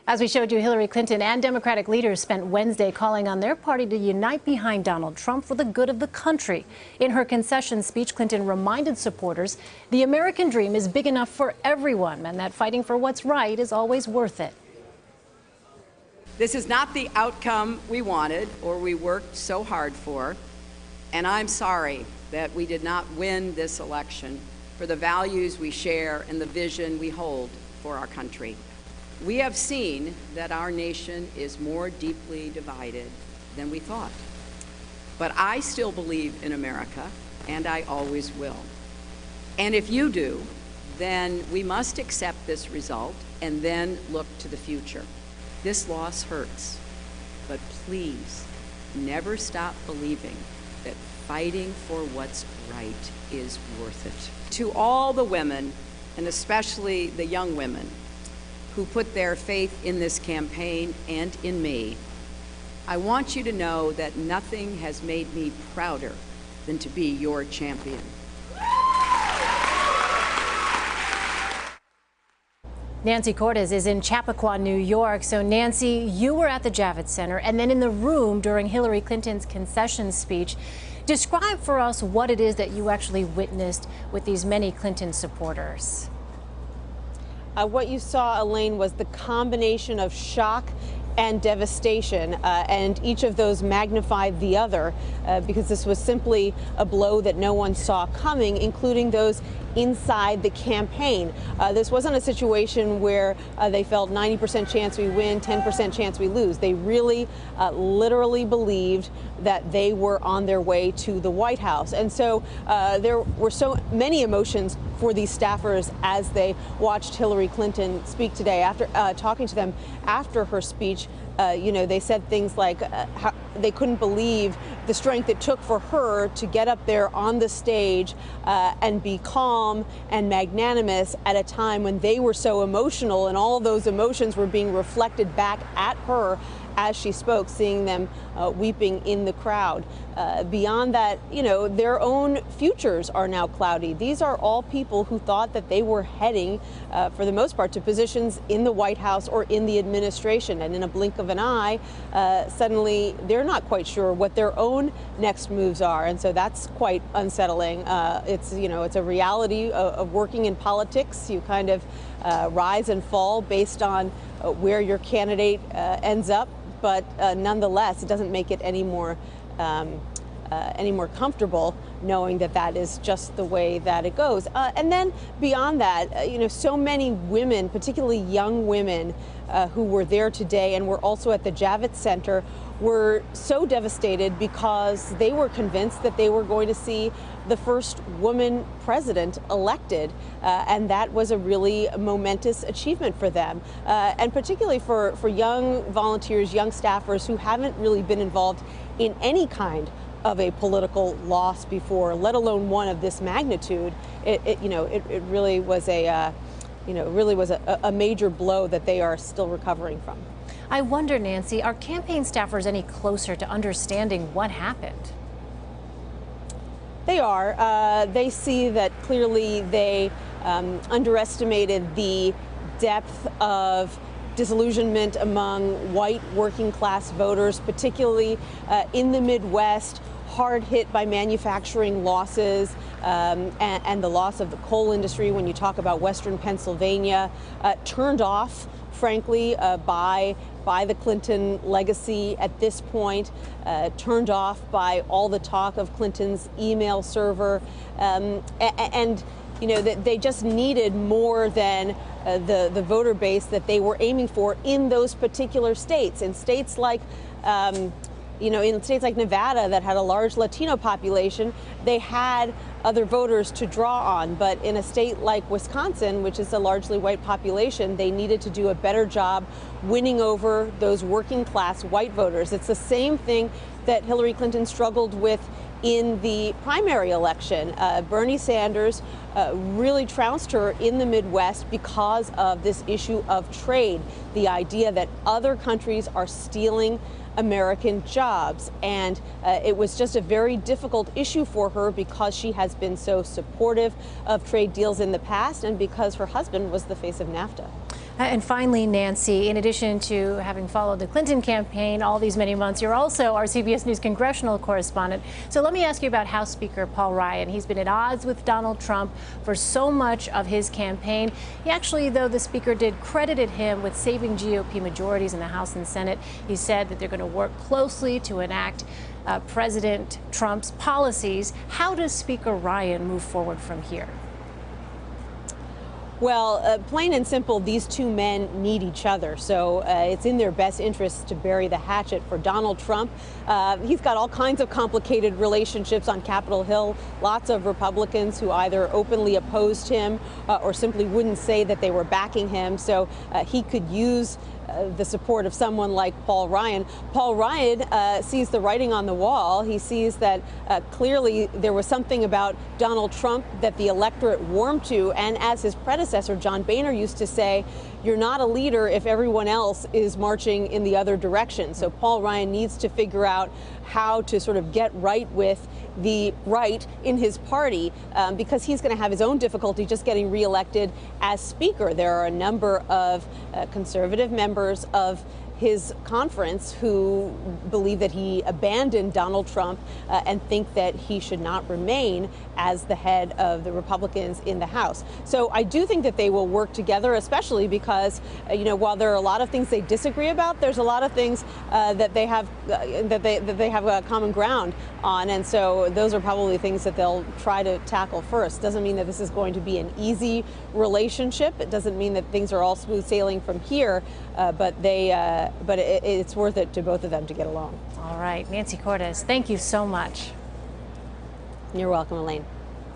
As we showed you, Hillary Clinton and Democratic leaders spent Wednesday calling on their party to unite behind Donald Trump for the good of the country. In her concession speech, Clinton reminded supporters the American dream is big enough for everyone and that fighting for what's right is always worth it. This is not the outcome we wanted or we worked so hard for, and I'm sorry that we did not win this election for the values we share and the vision we hold for our country. We have seen that our nation is more deeply divided than we thought. But I still believe in America, and I always will. And if you do, then we must accept this result and then look to the future. This loss hurts, but please never stop believing that fighting for what's right is worth it. To all the women, and especially the young women, who put their faith in this campaign and in me, I want you to know that nothing has made me prouder than to be your champion. Nancy Cortez is in Chappaqua, New York. So, Nancy, you were at the Javits Center and then in the room during Hillary Clinton's concession speech. Describe for us what it is that you actually witnessed with these many Clinton supporters. What you saw, Elaine, was the combination of shock and devastation, and each of those magnified the other because this was simply a blow that no one saw coming, including those inside the campaign. This wasn't a situation where they felt 90% chance we win, 10% chance we lose. They really literally believed that they were on their way to the White House. And so there were so many emotions for these staffers as they watched Hillary Clinton speak today. After talking to them after her speech, they said things like how they couldn't believe the strength it took for her to get up there on the stage and be calm and magnanimous at a time when they were so emotional, and all of those emotions were being reflected back at her as she spoke, seeing them weeping in the crowd. Beyond that, their own futures are now cloudy. These are all people who thought that they were heading, for the most part, to positions in the White House or in the administration. And in a blink of an eye, suddenly they're not quite sure what their own next moves are. And so that's quite unsettling. It's a reality of working in politics. You kind of rise and fall based on where your candidate ends up. But nonetheless, it doesn't make it any more comfortable knowing that that is just the way that it goes. And then beyond that, so many women, particularly young women who were there today and were also at the Javits Center, were so devastated because they were convinced that they were going to see the first woman president elected, and that was a really momentous achievement for them, and particularly for young volunteers, young staffers who haven't really been involved in any kind of a political loss before, let alone one of this magnitude. It really was a major blow that they are still recovering from. I wonder, Nancy, are campaign staffers any closer to understanding what happened? They are. They see that clearly they underestimated the depth of disillusionment among white working class voters, particularly in the Midwest, hard hit by manufacturing losses and the loss of the coal industry. When you talk about Western Pennsylvania, turned off, frankly, by the Clinton legacy at this point, turned off by all the talk of Clinton's email server, and they just needed more than the voter base that they were aiming for in those particular states. In states like in states like Nevada that had a large Latino population, they had other voters to draw on. But in a state like Wisconsin, which is a largely white population, they needed to do a better job winning over those working class white voters. It's the same thing that Hillary Clinton struggled with in the primary election. Bernie Sanders really trounced her in the Midwest because of this issue of trade, the idea that other countries are stealing American jobs. And it was just a very difficult issue for her because she has been so supportive of trade deals in the past and because her husband was the face of NAFTA. And finally, Nancy, in addition to having followed the Clinton campaign all these many months, you're also our CBS News congressional correspondent. So let me ask you about House Speaker Paul Ryan. He's been at odds with Donald Trump for so much of his campaign. He actually, though the speaker did, credited him with saving GOP majorities in the House and Senate. He said that they're going to work closely to enact President Trump's policies. How does Speaker Ryan move forward from here? Well, plain and simple, these two men need each other. So it's in their best interests to bury the hatchet. For Donald Trump, he's got all kinds of complicated relationships on Capitol Hill. Lots of Republicans who either openly opposed him or simply wouldn't say that they were backing him. So he could use the support of someone like Paul Ryan. Paul Ryan sees the writing on the wall. He sees that clearly there was something about Donald Trump that the electorate warmed to. And as his predecessor, John Boehner, used to say, you're not a leader if everyone else is marching in the other direction. So Paul Ryan needs to figure out how to sort of get right with the right in his party because he's going to have his own difficulty just getting reelected as Speaker. There are a number of conservative members of his conference who believe that he abandoned Donald Trump and think that he should not remain as the head of the Republicans in the House. So I do think that they will work together, especially because, while there are a lot of things they disagree about, there's a lot of things that they have common ground on. And so those are probably things that they'll try to tackle first. Doesn't mean that this is going to be an easy relationship. It doesn't mean that things are all smooth sailing from here, but it's worth it to both of them to get along. All right, Nancy Cordes, thank you so much. You're welcome, Elaine.